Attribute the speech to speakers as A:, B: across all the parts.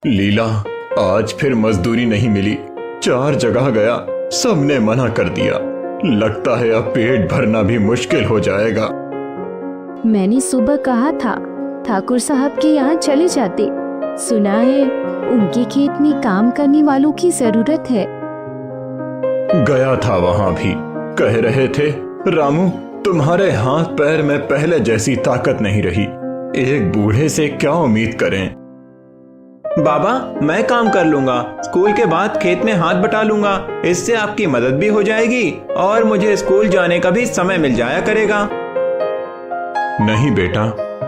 A: लीला, आज फिर मजदूरी नहीं मिली। 4 जगह गया, सबने मना कर दिया। लगता है अब पेट भरना भी मुश्किल हो जाएगा।
B: मैंने सुबह कहा था ठाकुर साहब के यहाँ चले जाते। सुना है उनके खेत में काम करने वालों की जरूरत है।
A: गया था, वहां भी कह रहे थे, रामू तुम्हारे हाथ पैर में पहले जैसी ताकत नहीं रही। एक बूढ़े से क्या उम्मीद करें।
C: बाबा, मैं काम कर लूंगा। स्कूल के बाद खेत में हाथ बटा लूंगा। इससे आपकी मदद भी हो जाएगी और मुझे स्कूल जाने का भी समय मिल जाया करेगा।
A: नहीं बेटा,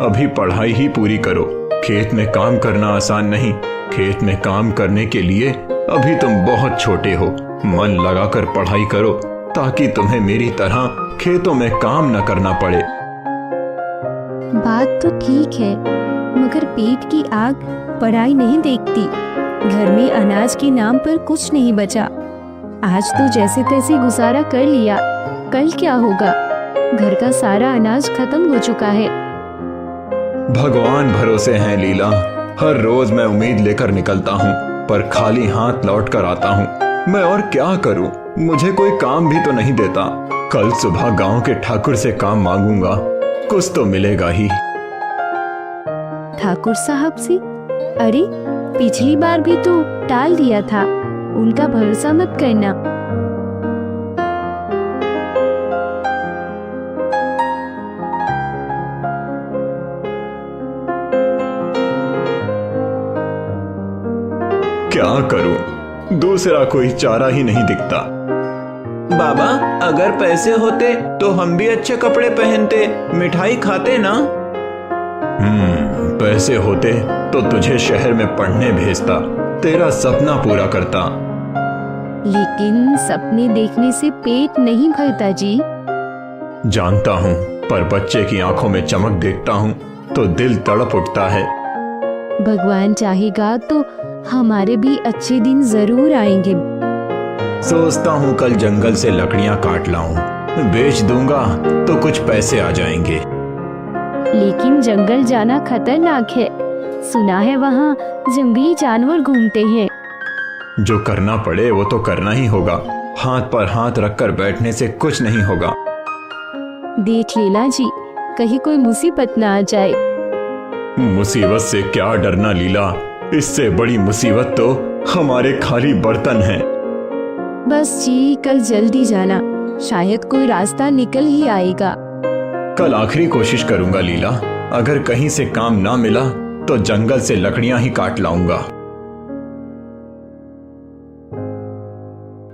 A: अभी पढ़ाई ही पूरी करो। खेत में काम करना आसान नहीं। खेत में काम करने के लिए अभी तुम बहुत छोटे हो। मन लगाकर पढ़ाई करो ताकि तुम्हें मेरी तरह खेतों में काम न करना पड़े।
B: बात तो ठीक है, मगर पेट की आग पढ़ाई नहीं देखती। घर में अनाज के नाम पर कुछ नहीं बचा। आज तो जैसे तैसे गुजारा कर लिया, कल क्या होगा? घर का सारा अनाज खत्म हो चुका है।
A: भगवान भरोसे हैं लीला। हर रोज मैं उम्मीद लेकर निकलता हूँ, पर खाली हाथ लौट कर आता हूँ। मैं और क्या करूँ? मुझे कोई काम भी तो नहीं देता। कल सुबह गांव के ठाकुर से काम मांगूंगा, कुछ तो मिलेगा ही।
B: ठाकुर साहब से? अरे, पिछली बार भी तो टाल दिया था। उनका भरोसा मत करना।
A: क्या करूं? दूसरा कोई चारा ही नहीं दिखता।
C: बाबा, अगर पैसे होते तो हम भी अच्छे कपड़े पहनते, मिठाई खाते ना।
A: पैसे होते तो तुझे शहर में पढ़ने भेजता, तेरा सपना पूरा करता।
B: लेकिन सपने देखने से पेट नहीं भरता जी।
A: जानता हूँ, पर बच्चे की आंखों में चमक देखता हूँ तो दिल तड़प उठता है।
B: भगवान चाहेगा तो हमारे भी अच्छे दिन जरूर आएंगे।
A: सोचता हूँ कल जंगल से लकड़ियाँ काट लाऊं, बेच दूंगा तो कुछ पैसे आ जाएंगे।
B: लेकिन जंगल जाना खतरनाक है। सुना है वहाँ जंगली जानवर घूमते हैं।
A: जो करना पड़े वो तो करना ही होगा। हाथ पर हाथ रखकर बैठने से कुछ नहीं होगा।
B: देख लीला जी, कहीं कोई मुसीबत ना आ जाए।
A: मुसीबत से क्या डरना लीला, इससे बड़ी मुसीबत तो हमारे खाली बर्तन हैं।
B: बस जी, कल जल्दी जाना, शायद कोई रास्ता निकल ही आएगा।
A: कल आखिरी कोशिश करूंगा लीला। अगर कहीं से काम ना मिला तो जंगल से लकड़ियां ही काट लाऊंगा।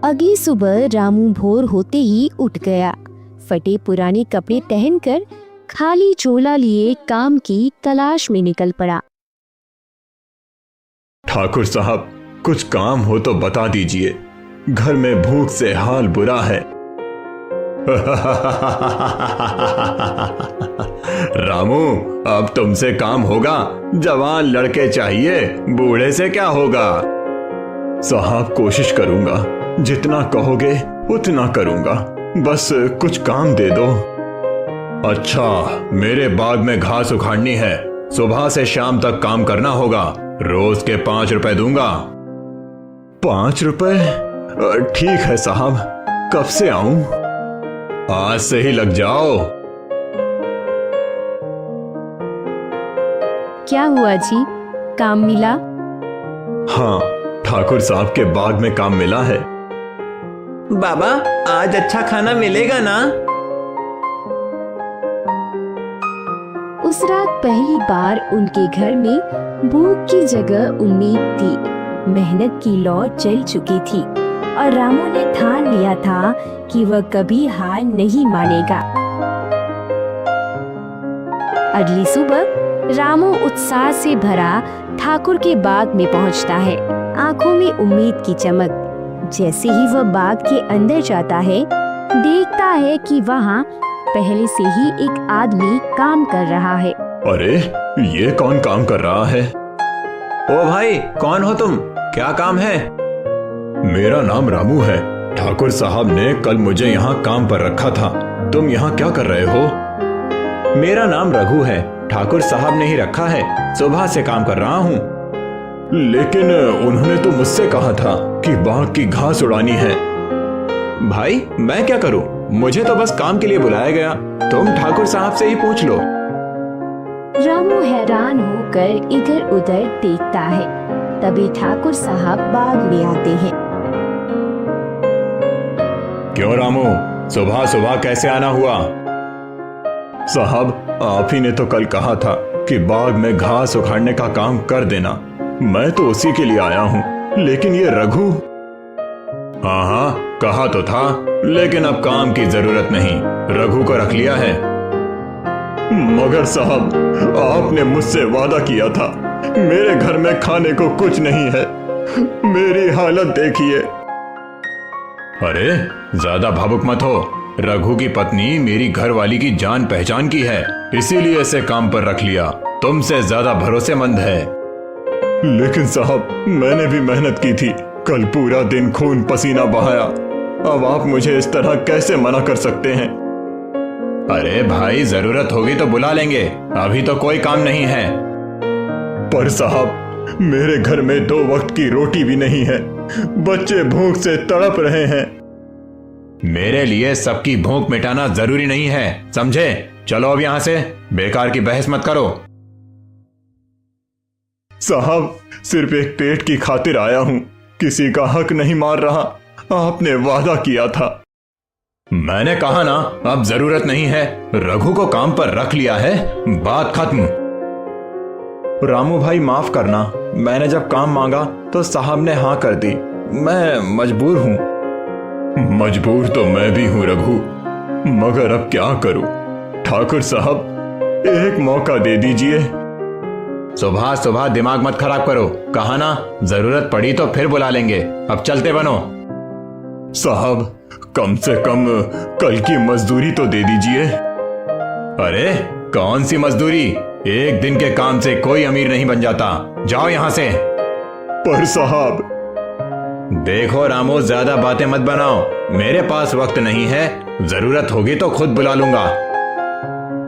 B: अगली सुबह रामू भोर होते ही उठ गया। फटे पुराने कपड़े पहनकर खाली झोला लिए काम की तलाश में निकल पड़ा।
A: ठाकुर साहब, कुछ काम हो तो बता दीजिए। घर में भूख से हाल बुरा है। रामू, अब तुमसे काम होगा। जवान लड़के चाहिए, बूढ़े से क्या होगा? साहब, कोशिश करूंगा। जितना कहोगे उतना करूंगा। बस कुछ काम दे दो। अच्छा, मेरे बाग में घास उखाड़नी है। सुबह से शाम तक काम करना होगा। रोज के 5 रुपए दूंगा। 5 रुपए? ठीक है साहब, कब से आऊं? आज से ही लग जाओ।
B: क्या हुआ जी, काम मिला?
A: हाँ, ठाकुर साहब के बाग में काम मिला है।
C: बाबा, आज अच्छा खाना मिलेगा ना?
B: उस रात पहली बार उनके घर में भूख की जगह उम्मीद थी। मेहनत की लौ चल चुकी थी और रामू ने ठान लिया था कि वह कभी हार नहीं मानेगा। अगली सुबह रामू उत्साह से भरा ठाकुर के बाग में पहुंचता है, आंखों में उम्मीद की चमक। जैसे ही वह बाग के अंदर जाता है, देखता है कि वहाँ पहले से ही एक आदमी काम कर रहा है।
A: अरे, ये कौन काम कर रहा है?
C: ओ भाई, कौन हो तुम? क्या काम है?
A: मेरा नाम रामू है। ठाकुर साहब ने कल मुझे यहाँ काम पर रखा था। तुम यहाँ क्या कर रहे हो?
C: मेरा नाम रघु है। ठाकुर साहब ने ही रखा है। सुबह से काम कर रहा हूँ।
A: लेकिन उन्होंने तो मुझसे कहा था कि बाग की घास उड़ानी है।
C: भाई मैं क्या करूं, मुझे तो बस काम के लिए बुलाया गया, तुम ठाकुर साहब से ही पूछ लो।
B: रामू हैरान होकर इधर उधर देखता है। तभी ठाकुर साहब बाग में आते हैं।
A: क्यों रामू, सुबह सुबह कैसे आना हुआ? साहब, आप ही ने तो कल कहा था कि बाग में घास उखाड़ने का काम कर देना। मैं तो उसी के लिए आया हूँ, लेकिन ये रघु। हाँ हाँ, कहा तो था, लेकिन अब काम की जरूरत नहीं, रघु को रख लिया है। मगर साहब, आपने मुझसे वादा किया था, मेरे घर में खाने को कुछ नहीं है। मेरी हालत देखिए। अरे ज्यादा भावुक मत हो, रघु की पत्नी मेरी घरवाली की जान पहचान की है, इसीलिए इसे काम पर रख लिया। तुमसे ज्यादा भरोसेमंद है। लेकिन साहब, मैंने भी मेहनत की थी, कल पूरा दिन खून पसीना बहाया। अब आप मुझे इस तरह कैसे मना कर सकते हैं? अरे भाई, जरूरत होगी तो बुला लेंगे, अभी तो कोई काम नहीं है। पर साहब, मेरे घर में 2 वक्त की रोटी भी नहीं है, बच्चे भूख से तड़प रहे हैं। मेरे लिए सबकी भूख मिटाना जरूरी नहीं है, समझे? चलो अब यहां से, बेकार की बहस मत करो। साहब, सिर्फ एक पेट की खातिर आया हूं, किसी का हक नहीं मार रहा। आपने वादा किया था। मैंने कहा ना, अब जरूरत नहीं है, रघु को काम पर रख लिया है, बात खत्म।
C: रामू भाई माफ करना, मैंने जब काम मांगा तो साहब ने हाँ कर दी, मैं मजबूर हूँ।
A: मजबूर तो मैं भी हूँ रघु, मगर अब क्या करूं? ठाकुर साहब, एक मौका दे दीजिए। सुबह सुबह दिमाग मत खराब करो, कहा ना, जरूरत पड़ी तो फिर बुला लेंगे, अब चलते बनो। साहब, कम से कम कल की मजदूरी तो दे दीजिए। अरे कौन सी मजदूरी, एक दिन के काम से कोई अमीर नहीं बन जाता, जाओ यहां से। पर साहब। देखो रामू, ज्यादा बातें मत बनाओ, मेरे पास वक्त नहीं है, जरूरत होगी तो खुद बुला लूंगा।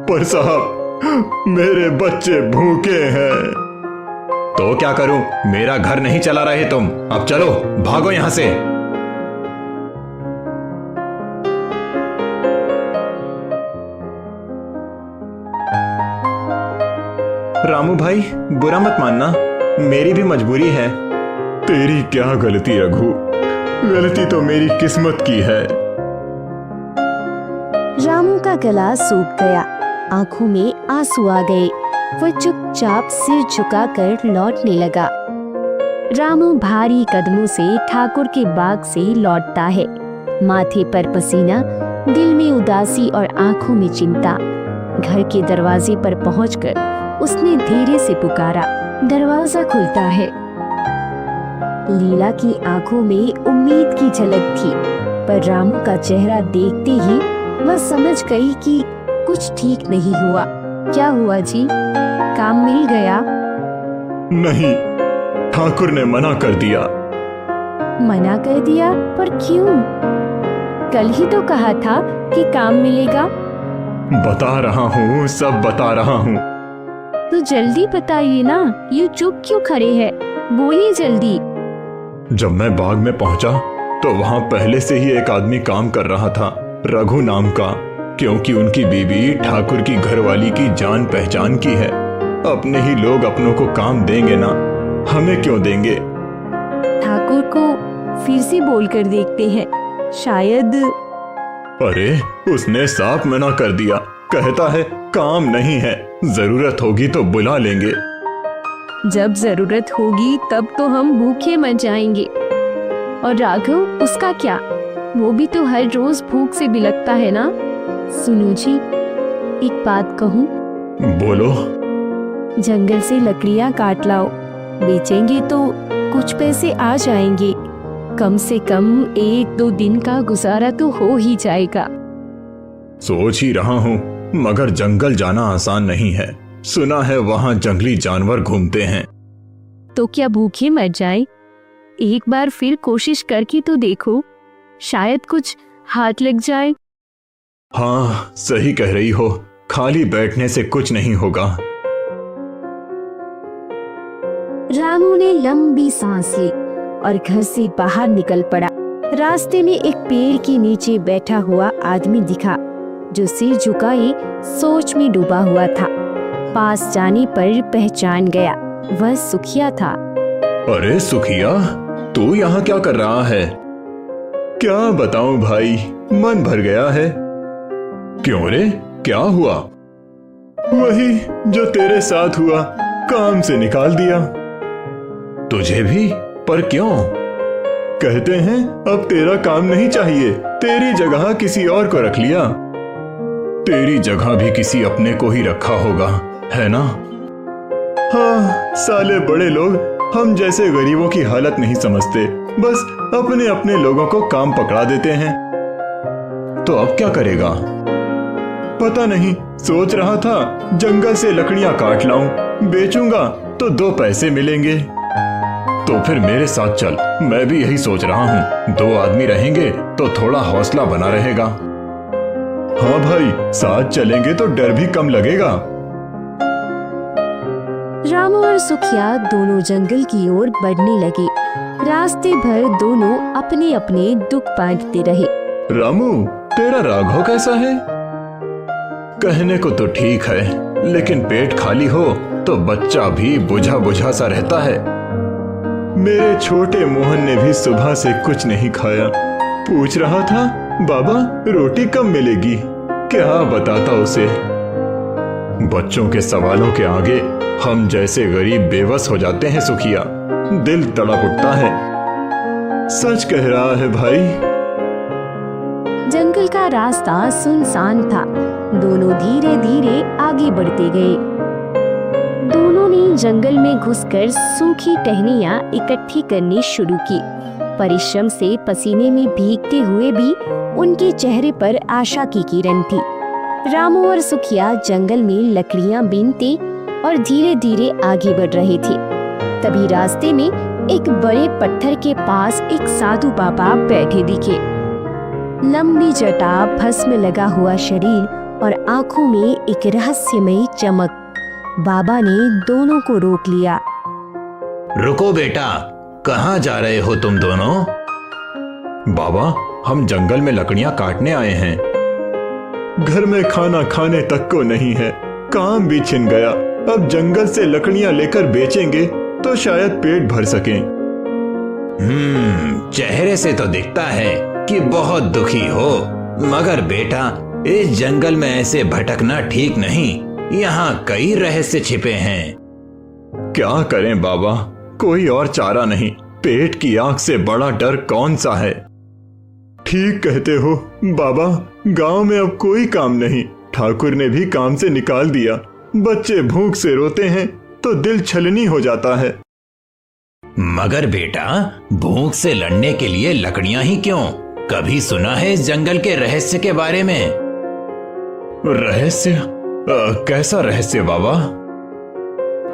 A: पर साहब, मेरे बच्चे भूखे हैं। तो क्या करूं, मेरा घर नहीं चला रहे तुम, अब चलो भागो यहां से।
C: रामू भाई, बुरा मत मानना, मेरी भी मजबूरी है।
A: तेरी क्या गलती रघु, गलती तो मेरी किस्मत की है।
B: रामू का गला सूख गया, आंखों में आंसू आ गए। वह चुपचाप सिर झुकाकर लौटने लगा। रामू भारी कदमों से ठाकुर के बाग से लौटता है, माथे पर पसीना, दिल में उदासी और आंखों में चिंता। घर के दरवाजे पर पहुंचकर उसने धीरे से पुकारा। दरवाजा खुलता है। लीला की आंखों में उम्मीद की झलक थी, पर रामू का चेहरा देखते ही वह समझ गई कि कुछ ठीक नहीं हुआ। क्या हुआ जी, काम मिल गया?
A: नहीं, ठाकुर ने मना कर दिया।
B: मना कर दिया? पर क्यों? कल ही तो कहा था कि काम मिलेगा।
A: बता रहा हूँ, सब बता रहा हूँ।
B: तो जल्दी बताइए ना, ये चुप क्यों खड़े हैं? बोलिए जल्दी।
A: जब मैं बाग में पहुंचा तो वहां पहले से ही एक आदमी काम कर रहा था, रघु नाम का, क्योंकि उनकी बीवी ठाकुर की घरवाली की जान पहचान की है। अपने ही लोग अपनों को काम देंगे ना, हमें क्यों देंगे?
B: ठाकुर को फिर से बोलकर देखते हैं, शायद।
A: अरे उसने साफ मना कर दिया, कहता है काम नहीं है, जरूरत होगी तो बुला लेंगे।
B: जब जरूरत होगी तब तो हम भूखे मर जाएंगे। और राघव, उसका क्या? वो भी तो हर रोज भूख से बिलखता है ना। सुनो जी, एक बात कहूँ?
A: बोलो।
B: जंगल से लकड़ियाँ काट लाओ, बेचेंगे तो कुछ पैसे आ जाएंगे। कम से कम 1-2 दिन का गुजारा तो हो ही जाएगा।
A: सोच ही रहा हूँ, मगर जंगल जाना आसान नहीं है। सुना है वहाँ जंगली जानवर घूमते हैं।
B: तो क्या भूखे मर जाए? एक बार फिर कोशिश करके तो देखो, शायद कुछ हाथ लग जाए।
A: हाँ, सही कह रही हो, खाली बैठने से कुछ नहीं होगा।
B: रामू ने लंबी सांस ली और घर से बाहर निकल पड़ा। रास्ते में एक पेड़ के नीचे बैठा हुआ आदमी दिखा जो सिर झुकाए सोच में डूबा हुआ था। पास जाने पर पहचान गया, वह सुखिया था।
A: अरे सुखिया, तू यहाँ क्या कर रहा है? क्या बताऊं भाई, मन भर गया है। क्यों रे, क्या हुआ? वही जो तेरे साथ हुआ, काम से निकाल दिया। तुझे भी? पर क्यों? कहते हैं अब तेरा काम नहीं चाहिए, तेरी जगह किसी और को रख लिया। तेरी जगह भी किसी अपने को ही रखा होगा, है ना? हाँ, साले बड़े लोग हम जैसे गरीबों की हालत नहीं समझते, बस अपने अपने लोगों को काम पकड़ा देते हैं। तो अब क्या करेगा? पता नहीं, सोच रहा था जंगल से लकड़ियां काट लाऊं, बेचूंगा तो 2 पैसे मिलेंगे। तो फिर मेरे साथ चल, मैं भी यही सोच रहा हूँ। 2 आदमी रहेंगे तो थोड़ा हौसला बना रहेगा। हाँ भाई, साथ चलेंगे तो डर भी कम लगेगा।
B: रामू और सुखिया दोनों जंगल की ओर बढ़ने लगे। रास्ते भर दोनों अपने अपने दुख बांटते रहे।
A: रामू, तेरा राघव कैसा है? कहने को तो ठीक है, लेकिन पेट खाली हो तो बच्चा भी बुझा बुझा सा रहता है। मेरे छोटे मोहन ने भी सुबह से कुछ नहीं खाया। पूछ रहा था, बाबा रोटी कब मिलेगी? क्या बताता उसे। बच्चों के सवालों के आगे हम जैसे गरीब बेबस हो जाते हैं सुखिया, दिल तड़प उठता है। सच कह रहा है भाई।
B: जंगल का रास्ता सुनसान था। दोनों धीरे धीरे आगे बढ़ते गए। दोनों ने जंगल में घुसकर सूखी टहनियां इकट्ठी करनी शुरू की। परिश्रम से पसीने में भीगते हुए भी उनके चेहरे पर आशा की किरण थी। रामू और सुखिया जंगल में लकड़ियां बीनते और धीरे धीरे आगे बढ़ रहे थे। तभी रास्ते में एक बड़े पत्थर के पास एक साधु बाबा बैठे दिखे। लंबी जटा, भस्म लगा हुआ शरीर और आंखों में एक रहस्यमयी चमक। बाबा ने दोनों को रोक लिया।
D: रुको बेटा, कहाँ जा रहे हो तुम दोनों?
A: बाबा, हम जंगल में लकड़ियां काटने आए हैं। घर में खाना खाने तक को नहीं है, काम भी छिन गया। अब जंगल से लकड़ियां लेकर बेचेंगे तो शायद पेट भर सकें।
D: चेहरे से तो दिखता है कि बहुत दुखी हो, मगर बेटा इस जंगल में ऐसे भटकना ठीक नहीं। यहाँ कई रहस्य छिपे हैं।
A: क्या करें बाबा, कोई और चारा नहीं। पेट की आंख से बड़ा डर कौन सा है? ठीक कहते हो बाबा, गांव में अब कोई काम नहीं। ठाकुर ने भी काम से निकाल दिया। बच्चे भूख से रोते हैं तो दिल छलनी हो जाता है।
D: मगर बेटा, भूख से लड़ने के लिए लकड़ियां ही क्यों? कभी सुना है इस जंगल के रहस्य के बारे में?
A: रहस्य? कैसा रहस्य बाबा?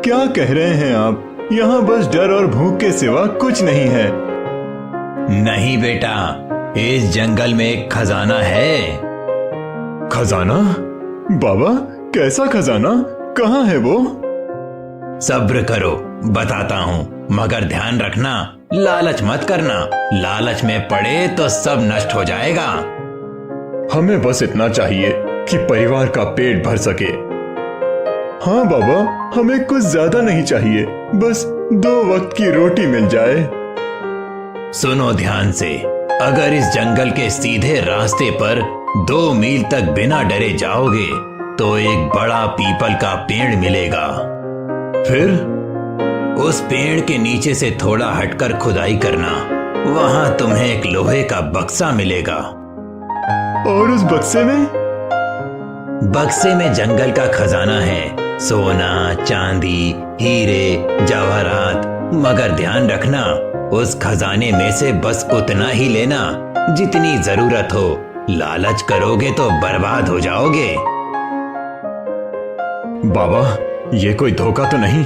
A: क्या कह रहे हैं आप? यहाँ बस डर और भूख के सिवा कुछ नहीं है।
D: नहीं बेटा, इस जंगल में एक खजाना है।
A: खजाना? बाबा, कैसा खजाना? कहाँ है वो?
D: सब्र करो, बताता हूँ, मगर ध्यान रखना, लालच मत करना। लालच में पड़े तो सब नष्ट हो जाएगा।
A: हमें बस इतना चाहिए कि परिवार का पेट भर सके। हाँ बाबा, हमें कुछ ज्यादा नहीं चाहिए, बस 2 वक्त की रोटी मिल जाए।
D: सुनो ध्यान से, अगर इस जंगल के सीधे रास्ते पर 2 मील तक बिना डरे जाओगे तो एक बड़ा पीपल का पेड़ मिलेगा।
A: फिर
D: उस पेड़ के नीचे से थोड़ा हटकर खुदाई करना, वहां तुम्हें एक लोहे का बक्सा मिलेगा।
A: और उस बक्से में?
D: बक्से में जंगल का खजाना है, सोना, चांदी, हीरे, जवाहरात। मगर ध्यान रखना, उस खजाने में से बस उतना ही लेना जितनी जरूरत हो। लालच करोगे तो बर्बाद हो जाओगे।
A: बाबा, ये कोई धोखा तो नहीं?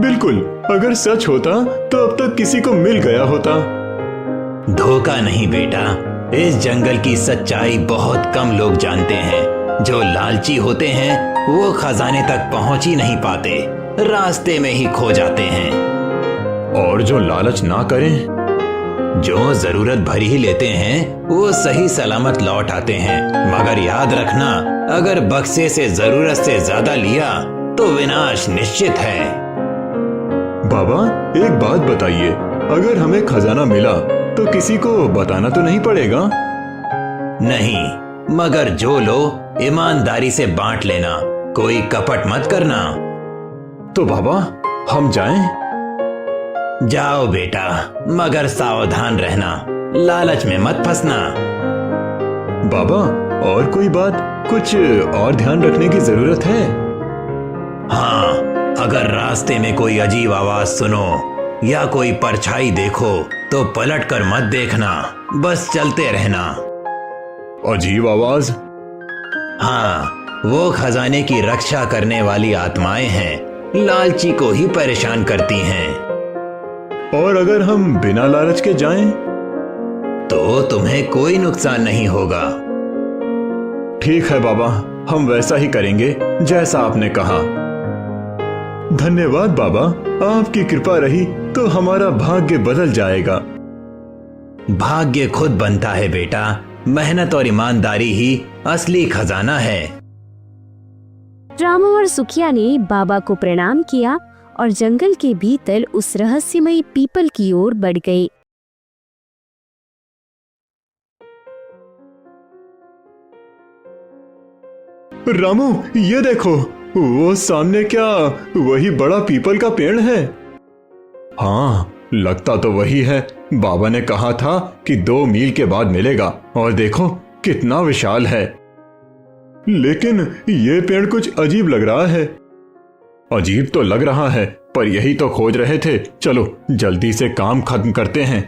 A: बिल्कुल, अगर सच होता तो अब तक किसी को मिल गया होता।
D: धोखा नहीं बेटा, इस जंगल की सच्चाई बहुत कम लोग जानते हैं। जो लालची होते हैं वो खजाने तक पहुंच ही नहीं पाते। रास्ते में ही खो जाते हैं।
A: और जो लालच ना करें?
D: जो जरूरत भर ही लेते हैं वो सही सलामत लौट आते हैं, मगर याद रखना, अगर बक्से से जरूरत से ज्यादा लिया तो विनाश निश्चित है।
A: बाबा एक बात बताइए, अगर हमें खजाना मिला तो किसी को बताना तो नहीं पड़ेगा?
D: नहीं, मगर जो लो ईमानदारी से बांट लेना, कोई कपट मत करना।
A: तो बाबा हम जाएं?
D: जाओ बेटा, मगर सावधान रहना, लालच में मत फंसना।
A: बाबा और कोई बात, कुछ और ध्यान रखने की जरूरत है?
D: हाँ, अगर रास्ते में कोई अजीब आवाज सुनो या कोई परछाई देखो तो पलट कर मत देखना, बस चलते रहना।
A: अजीब आवाज?
D: हाँ, वो खजाने की रक्षा करने वाली आत्माएं हैं, लालची को ही परेशान करती हैं।
A: और अगर हम बिना लालच के जाएं?
D: तो तुम्हें कोई नुकसान नहीं होगा।
A: ठीक है बाबा, हम वैसा ही करेंगे जैसा आपने कहा। धन्यवाद बाबा, आपकी कृपा रही तो हमारा भाग्य बदल जाएगा।
D: भाग्य खुद बनता है बेटा, मेहनत और ईमानदारी ही असली खजाना है।
B: रामू और सुखिया ने बाबा को प्रणाम किया और जंगल के भीतर उस रहस्यमयी पीपल की ओर बढ़ गए।
A: रामू ये देखो, वो सामने क्या वही बड़ा पीपल का पेड़ है? हाँ, लगता तो वही है। बाबा ने कहा था कि 2 मील के बाद मिलेगा, और देखो कितना विशाल है। लेकिन ये पेड़ कुछ अजीब लग रहा है। अजीब तो लग रहा है, पर यही तो खोज रहे थे। चलो जल्दी से काम खत्म करते हैं।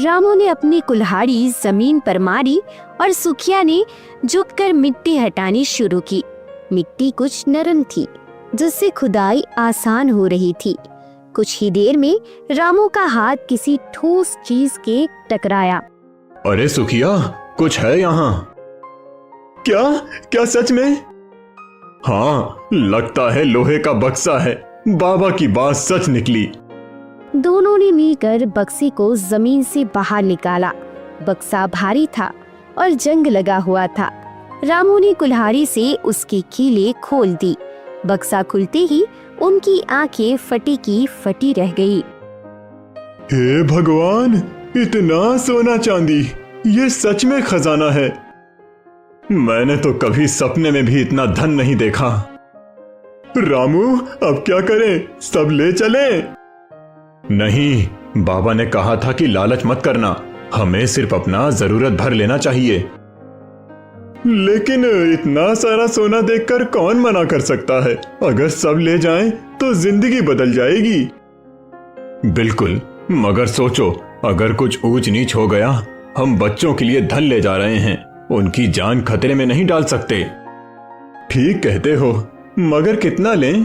B: रामू ने अपनी कुल्हाड़ी जमीन पर मारी और सुखिया ने झुककर मिट्टी हटानी शुरू की। मिट्टी कुछ नरम थी, जिससे खुदाई आसान हो रही थी। कुछ ही देर में रामू का हाथ किसी ठोस चीज के टकराया।
A: अरे सुखिया, कुछ है यहाँ? क्या क्या सच में? हाँ, लगता है लोहे का बक्सा है। बाबा की बात सच निकली।
B: दोनों ने मिलकर बक्से को जमीन से बाहर निकाला। बक्सा भारी था और जंग लगा हुआ था। रामू ने कुल्हाड़ी से उसकी कीलें खोल दी। बक्सा खुलते ही उनकी आंखें फटी की फटी रह गई।
A: हे भगवान, इतना सोना चांदी, ये सच में खजाना है। मैंने तो कभी सपने में भी इतना धन नहीं देखा। रामू अब क्या करें, सब ले चले? नहीं, बाबा ने कहा था कि लालच मत करना, हमें सिर्फ अपना जरूरत भर लेना चाहिए। लेकिन इतना सारा सोना देखकर कौन मना कर सकता है? अगर सब ले जाएं तो जिंदगी बदल जाएगी। बिल्कुल, मगर सोचो, अगर कुछ ऊंच नीच हो गया, हम बच्चों के लिए धन ले जा रहे हैं, उनकी जान खतरे में नहीं डाल सकते। ठीक कहते हो, मगर कितना लें?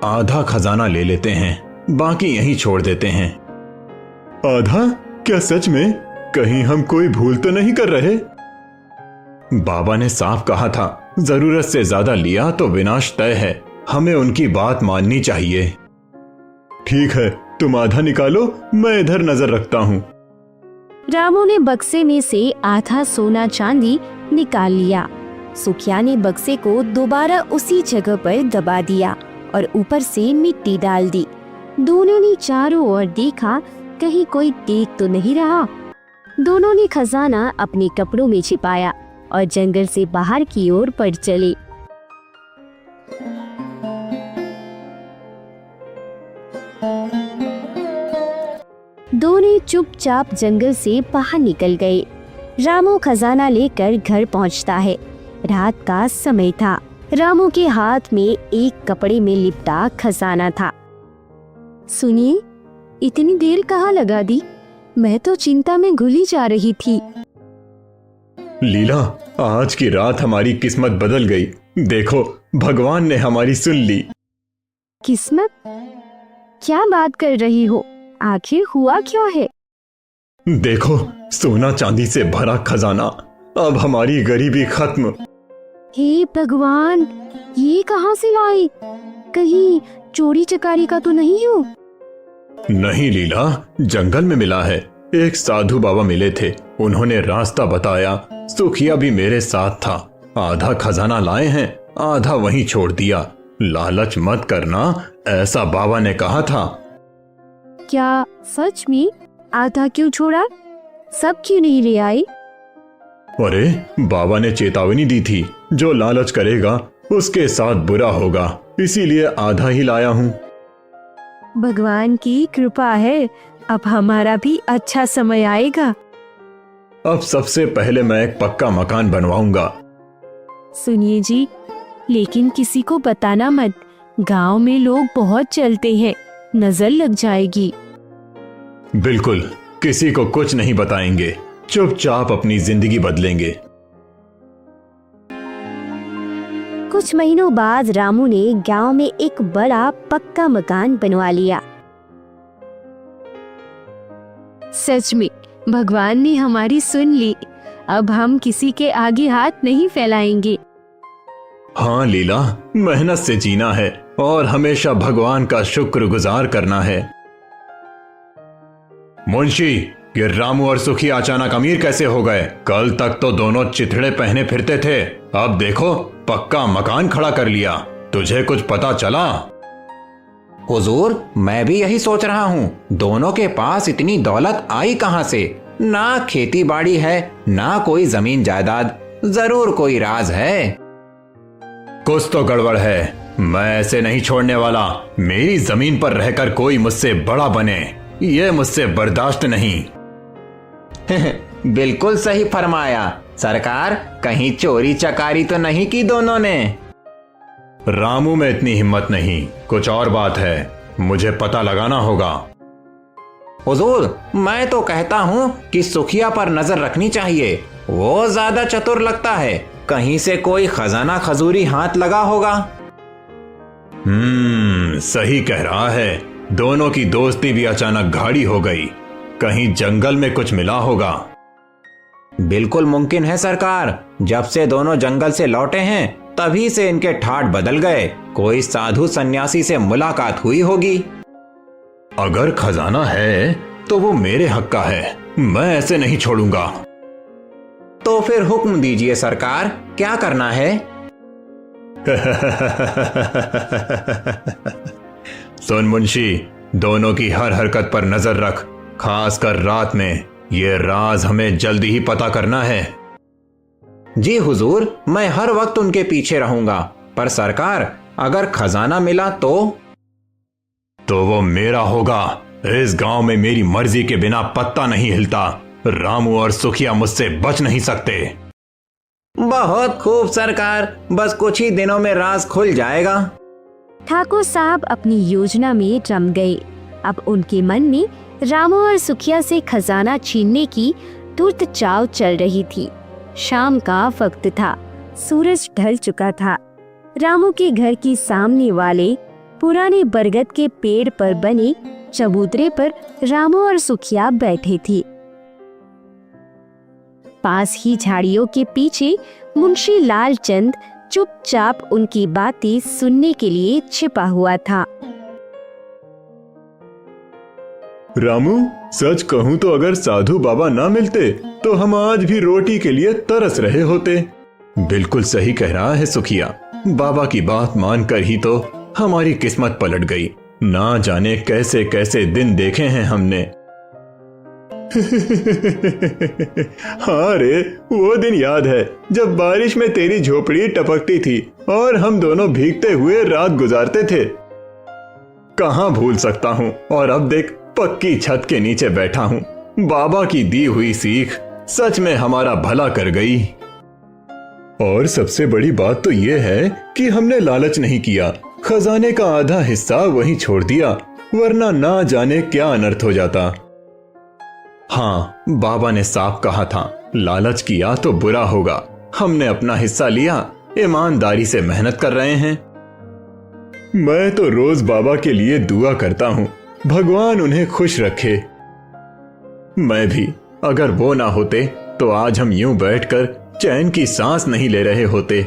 A: आधा खजाना ले लेते हैं, बाकी यहीं छोड़ देते हैं। आधा? क्या सच में? कहीं हम कोई भूल तो नहीं कर रहे? बाबा ने साफ कहा था, जरूरत से ज्यादा लिया तो विनाश तय है। हमें उनकी बात माननी चाहिए। ठीक है, तुम आधा निकालो, मैं इधर नजर रखता हूँ।
B: रामू ने बक्से में से आधा सोना चांदी निकाल लिया। सुखिया ने बक्से को दोबारा उसी जगह पर दबा दिया और ऊपर से मिट्टी डाल दी। दोनों ने चारों ओर देखा, कहीं कोई देख तो नहीं रहा। दोनों ने खजाना अपने कपड़ों में छिपाया और जंगल से बाहर की ओर बढ़ चले। दोनों चुपचाप जंगल से बाहर निकल गए। रामू खजाना लेकर घर पहुंचता है। रात का समय था। रामू के हाथ में एक कपड़े में लिपटा खजाना था। सुनिए, इतनी देर कहाँ लगा दी? मैं तो चिंता में घुली जा रही थी।
A: लीला, आज की रात हमारी किस्मत बदल गई। देखो, भगवान ने हमारी सुन ली।
B: किस्मत? क्या बात कर रही हो? आखिर हुआ क्यों है?
A: देखो, सोना चांदी से भरा खजाना। अब हमारी गरीबी खत्म।
B: हे भगवान, ये कहाँ से लाए? कहीं चोरी चकारी का तो नहीं हो?
A: नहीं लीला, जंगल में मिला है। एक साधु बाबा मिले थे, उन्होंने रास्ता बताया। सुखिया भी मेरे साथ था। आधा खजाना लाए हैं, आधा वहीं छोड़ दिया। लालच मत करना, ऐसा बाबा ने कहा था।
B: क्या सच में? आधा क्यों छोड़ा? सब क्यों नहीं ले आए?
A: अरे बाबा ने चेतावनी दी थी, जो लालच करेगा उसके साथ बुरा होगा, इसीलिए आधा ही लाया हूँ।
B: भगवान की कृपा है, अब हमारा भी अच्छा समय आएगा।
A: अब सबसे पहले मैं एक पक्का मकान बनवाऊंगा।
B: सुनिए जी, लेकिन किसी को बताना मत। गांव में लोग बहुत चलते हैं, नजर लग जाएगी।
A: बिल्कुल, किसी को कुछ नहीं बताएंगे, चुपचाप अपनी जिंदगी बदलेंगे।
B: कुछ महीनों बाद रामू ने गांव में एक बड़ा पक्का मकान बनवा लिया। सच में भगवान ने हमारी सुन ली। अब हम किसी के आगे हाथ नहीं फैलाएंगे।
A: हाँ लीला, मेहनत से जीना है और हमेशा भगवान का शुक्रगुजार करना है। मुंशी, ये रामू और सुखी अचानक अमीर कैसे हो गए? कल तक तो दोनों चिथड़े पहने फिरते थे, अब देखो पक्का मकान खड़ा कर लिया। तुझे कुछ पता चला?
D: हुजूर, मैं भी यही सोच रहा हूँ, दोनों के पास इतनी दौलत आई कहाँ से? ना खेती बाड़ी है, ना कोई जमीन जायदाद। जरूर कोई राज है।
A: कुछ तो गड़बड़ है, मैं ऐसे नहीं छोड़ने वाला। मेरी जमीन पर रहकर कोई मुझसे बड़ा बने, ये मुझसे बर्दाश्त नहीं।
D: बिल्कुल सही फरमाया सरकार, कहीं चोरी चकारी तो नहीं की दोनों ने?
A: रामू में इतनी हिम्मत नहीं, कुछ और बात है, मुझे पता लगाना होगा।
D: हुजूर, मैं तो कहता हूँ कि सुखिया पर नजर रखनी चाहिए, वो ज्यादा चतुर लगता है, कहीं से कोई खजाना खजूरी हाथ लगा होगा।
A: सही कह रहा है, दोनों की दोस्ती भी अचानक गाढ़ी हो गई, कहीं जंगल में कुछ मिला होगा।
D: बिल्कुल मुमकिन है सरकार, जब से दोनों जंगल से लौटे हैं तभी से इनके ठाठ बदल गए, कोई साधु सन्यासी से मुलाकात हुई होगी।
A: अगर खजाना है तो वो मेरे हक का है, मैं ऐसे नहीं छोड़ूंगा।
D: तो फिर हुक्म दीजिए सरकार, क्या करना है?
A: सुन मुंशी, दोनों की हर हरकत पर नजर रख, खासकर रात में। ये राज हमें जल्दी ही पता करना है।
D: जी हुजूर, मैं हर वक्त उनके पीछे रहूंगा, पर सरकार अगर खजाना मिला तो
A: वो मेरा होगा। इस गांव में मेरी मर्जी के बिना पत्ता नहीं हिलता। रामू और सुखिया मुझसे बच नहीं सकते।
D: बहुत खूब सरकार, बस कुछ ही दिनों में राज खुल जाएगा।
B: ठाकुर साहब अपनी योजना में रम गए। अब उनके मन में रामू और सुखिया से खजाना छीनने की तुर्त चाव चल रही थी। शाम का वक्त था, सूरज ढल चुका था। रामू के घर के सामने वाले पुराने बरगद के पेड़ पर बने चबूतरे पर रामू और सुखिया बैठे थे। पास ही झाड़ियों के पीछे मुंशी लालचंद चुपचाप उनकी बातें सुनने के लिए छिपा हुआ था।
A: रामू, सच कहूं तो अगर साधु बाबा ना मिलते तो हम आज भी रोटी के लिए तरस रहे होते। बिल्कुल सही कह रहा है सुखिया, बाबा की बात मानकर ही तो हमारी किस्मत पलट गई। ना जाने कैसे कैसे दिन देखे हैं हमने। हाँ रे, वो दिन याद है जब बारिश में तेरी झोपड़ी टपकती थी और हम दोनों भीगते हुए रात गुजारते थे। कहाँ भूल सकता हूँ। और अब देख, पक्की छत के नीचे बैठा हूँ। बाबा की दी हुई सीख सच में हमारा भला कर गई। और सबसे बड़ी बात तो ये है कि हमने लालच नहीं किया, खजाने का आधा हिस्सा वहीं छोड़ दिया, वरना ना जाने क्या अनर्थ हो जाता। हाँ, बाबा ने साफ कहा था, लालच किया तो बुरा होगा। हमने अपना हिस्सा लिया, ईमानदारी से मेहनत कर रहे हैं। मैं तो रोज बाबा के लिए दुआ करता हूँ, भगवान उन्हें खुश रखे। मैं भी, अगर वो ना होते तो आज हम यूं बैठकर चैन की सांस नहीं ले रहे होते।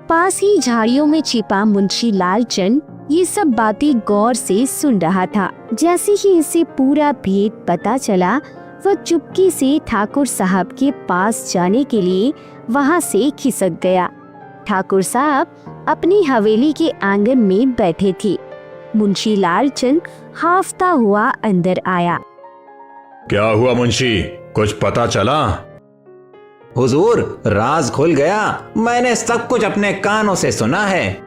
B: पास ही झाड़ियों में छिपा मुंशी लालचंद ये सब बातें गौर से सुन रहा था। जैसे ही इसे पूरा भेद पता चला, वह चुपके से ठाकुर साहब के पास जाने के लिए वहां से खिसक गया। ठाकुर साहब अपनी हवेली के आंगन में बैठे थे। मुंशी लालचंद हाफता हुआ अंदर आया।
A: क्या हुआ मुंशी, कुछ पता चला?
D: हुजूर, राज खुल गया। मैंने सब कुछ अपने कानों से सुना है।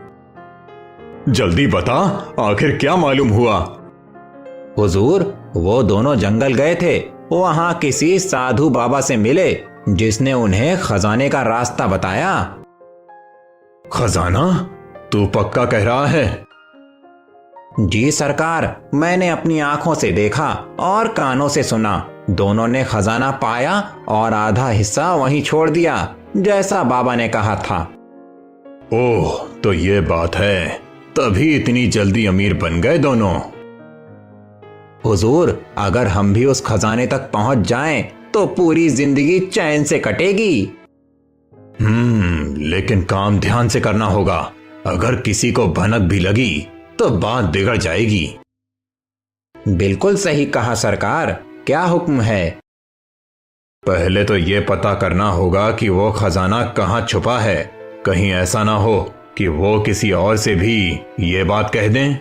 A: जल्दी बता, आखिर क्या मालूम हुआ?
D: हुजूर, वो दोनों जंगल गए थे। वहां किसी साधु बाबा से मिले जिसने उन्हें खजाने का रास्ता बताया।
A: खजाना? तू पक्का कह रहा है?
D: जी सरकार, मैंने अपनी आंखों से देखा और कानों से सुना। दोनों ने खजाना पाया और आधा हिस्सा वहीं छोड़ दिया, जैसा बाबा ने कहा था।
A: ओह, तो ये बात है, तभी इतनी जल्दी अमीर बन गए दोनों।
D: हुजूर, अगर हम भी उस खजाने तक पहुंच जाएं, तो पूरी जिंदगी चैन से कटेगी।
A: लेकिन काम ध्यान से करना होगा। अगर किसी को भनक भी लगी तो बात बिगड़ जाएगी।
D: बिल्कुल सही कहा सरकार, क्या हुक्म है?
A: पहले तो ये पता करना होगा कि वो खजाना कहाँ छुपा है। कहीं ऐसा ना हो कि वो किसी और से भी ये बात कह दें।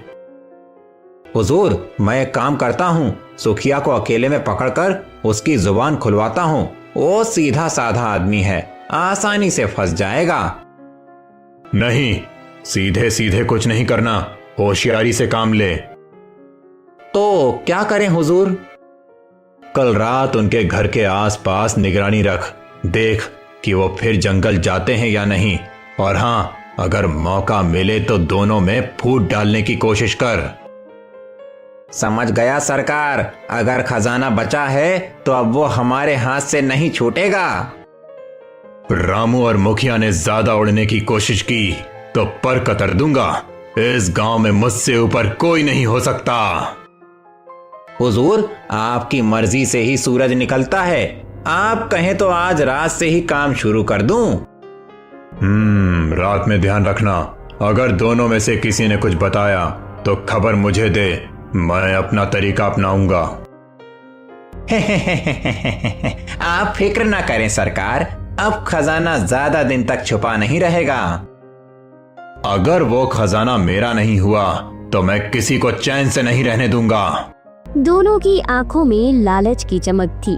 D: हुजूर, मैं एक काम करता हूँ, सुखिया को अकेले में पकड़कर उसकी जुबान खुलवाता हूँ। वो सीधा साधा आदमी है, आसानी से फंस जाएगा।
A: नहीं, सीधे सीधे कुछ नहीं करना, होशियारी से काम ले।
D: तो क्या करें हुजूर?
A: कल रात उनके घर के आसपास निगरानी रख, देख कि वो फिर जंगल जाते हैं या नहीं। और हाँ, अगर मौका मिले तो दोनों में फूट डालने की कोशिश कर।
D: समझ गया सरकार। अगर खजाना बचा है तो अब वो हमारे हाथ से नहीं छूटेगा।
A: रामू और मुखिया ने ज्यादा उड़ने की कोशिश की तो पर कतर दूंगा। इस गांव में मुझसे ऊपर कोई नहीं हो सकता।
D: हुजूर, आपकी मर्जी से ही सूरज निकलता है। आप कहें तो आज रात से ही काम शुरू कर दूं।
A: रात में ध्यान रखना। अगर दोनों में से किसी ने कुछ बताया तो खबर मुझे दे, मैं अपना तरीका अपनाऊंगा।
D: आप फिक्र ना करें सरकार, अब खजाना ज्यादा दिन तक छुपा नहीं रहेगा।
A: अगर वो खजाना मेरा नहीं हुआ तो मैं किसी को चैन से नहीं रहने दूंगा।
B: दोनों की आंखों में लालच की चमक थी।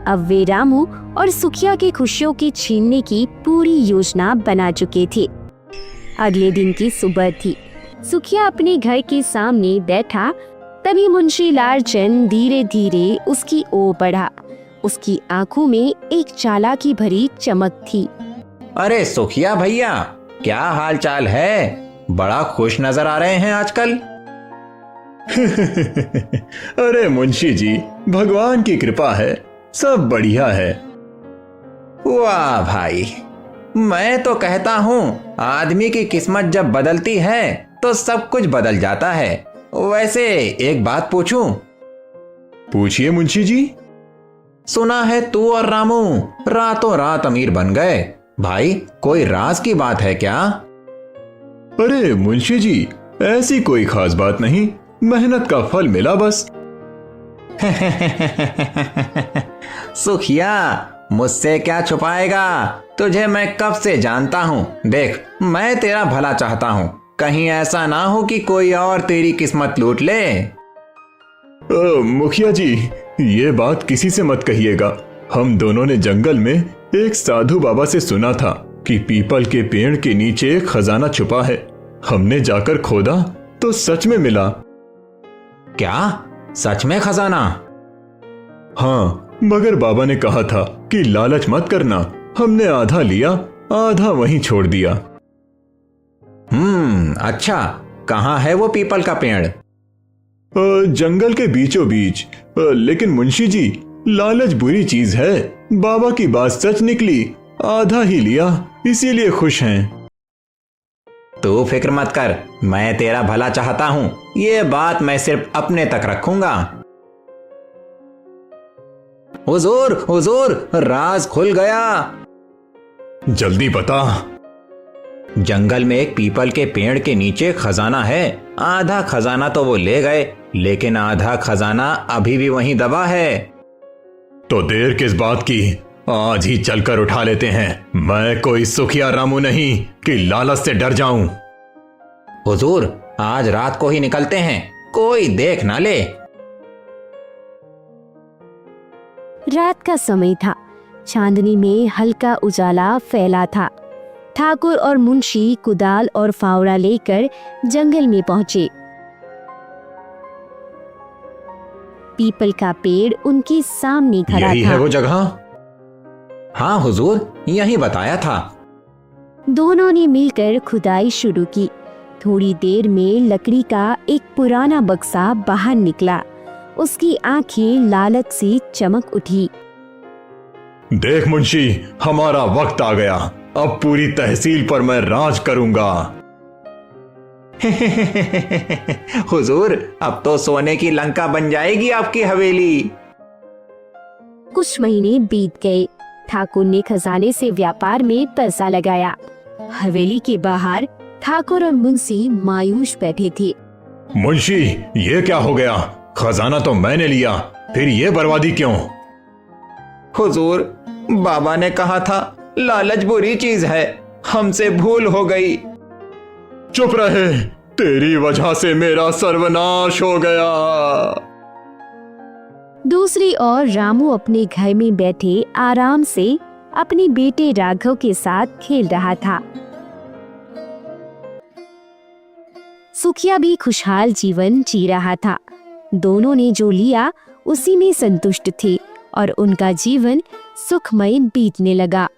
B: अब वे रामू और सुखिया के खुशियों की छीनने की पूरी योजना बना चुके थे। अगले दिन की सुबह थी। सुखिया अपने घर के सामने बैठा, तभी मुंशी लालचंद धीरे धीरे उसकी ओर बढ़ा। उसकी आंखों में एक चालाकी भरी चमक थी।
D: अरे सुखिया भैया, क्या हाल चाल है? बड़ा खुश नजर आ रहे हैं आजकल।
A: अरे मुंशी जी, भगवान की कृपा है, सब बढ़िया है।
D: वाह भाई, मैं तो कहता हूँ आदमी की किस्मत जब बदलती है तो सब कुछ बदल जाता है। वैसे एक बात पूछूं?
A: पूछिए मुंशी जी।
D: सुना है तू और रामू रातों रात अमीर बन गए। भाई, कोई राज की बात है क्या?
A: अरे मुंशी जी, ऐसी कोई खास बात नहीं, मेहनत का फल मिला बस।
D: सुखिया, मुझसे क्या छुपाएगा? तुझे मैं कब से जानता हूँ। देख, मैं तेरा भला चाहता हूँ। कहीं ऐसा ना हो कि कोई और तेरी किस्मत लूट ले।
A: मुखिया जी, ये बात किसी से मत कहिएगा। हम दोनों ने जंगल में एक साधु बाबा से सुना था कि पीपल के पेड़ के नीचे एक खजाना छुपा है। हमने जाकर खोदा तो सच में मिला।
D: क्या? सच में खजाना?
A: हाँ, मगर बाबा ने कहा था कि लालच मत करना। हमने आधा लिया, आधा वहीं छोड़ दिया।
D: अच्छा, कहाँ है वो पीपल का पेड़?
A: जंगल के बीचों बीच। लेकिन मुंशी जी, लालच बुरी चीज है। बाबा की बात सच निकली, आधा ही लिया, इसीलिए खुश हैं।
D: तू फिक्र मत कर, मैं तेरा भला चाहता हूँ। ये बात मैं सिर्फ अपने तक रखूंगा। हुजूर, हुजूर, राज खुल गया।
A: जल्दी बता।
C: जंगल में एक पीपल के पेड़ के नीचे खजाना है। आधा खजाना तो वो ले गए, लेकिन आधा खजाना अभी भी वहीं दबा है।
A: तो देर किस बात की, आज ही चलकर उठा लेते हैं। मैं कोई सुखिया रामू नहीं कि लालच से डर जाऊं।
C: हुजूर, आज रात को ही निकलते हैं, कोई देख ना ले।
B: रात का समय था। चांदनी में हल्का उजाला फैला था। ठाकुर और मुंशी कुदाल और फावड़ा लेकर जंगल में पहुंचे। पीपल का पेड़ उनके सामने खड़ा
C: यही
B: था।
C: है वो जगह? हाँ हुजूर, यही बताया था।
B: दोनों ने मिलकर खुदाई शुरू की। थोड़ी देर में लकड़ी का एक पुराना बक्सा बाहर निकला। उसकी आंखें लालच से चमक उठी।
A: देख मुंशी, हमारा वक्त आ गया। अब पूरी तहसील पर मैं राज करूंगा।
C: हुजूर, अब तो सोने की लंका बन जाएगी आपकी हवेली।
B: कुछ महीने बीत गए। ठाकुर ने खजाने से व्यापार में पैसा लगाया। हवेली के बाहर ठाकुर और मुंशी मायूस बैठे थे।
A: मुंशी, ये क्या हो गया? खजाना तो मैंने लिया, फिर ये बर्बादी क्यों?
C: हुजूर, बाबा ने कहा था लालच बुरी चीज है, हमसे भूल हो गई।
A: चुप रहे, तेरी वजह से मेरा सर्वनाश हो गया।
B: दूसरी ओर रामू अपने घर में बैठे आराम से अपने बेटे राघव के साथ खेल रहा था। सुखिया भी खुशहाल जीवन जी रहा था। दोनों ने जो लिया उसी में संतुष्ट थे और उनका जीवन सुखमय बीतने लगा।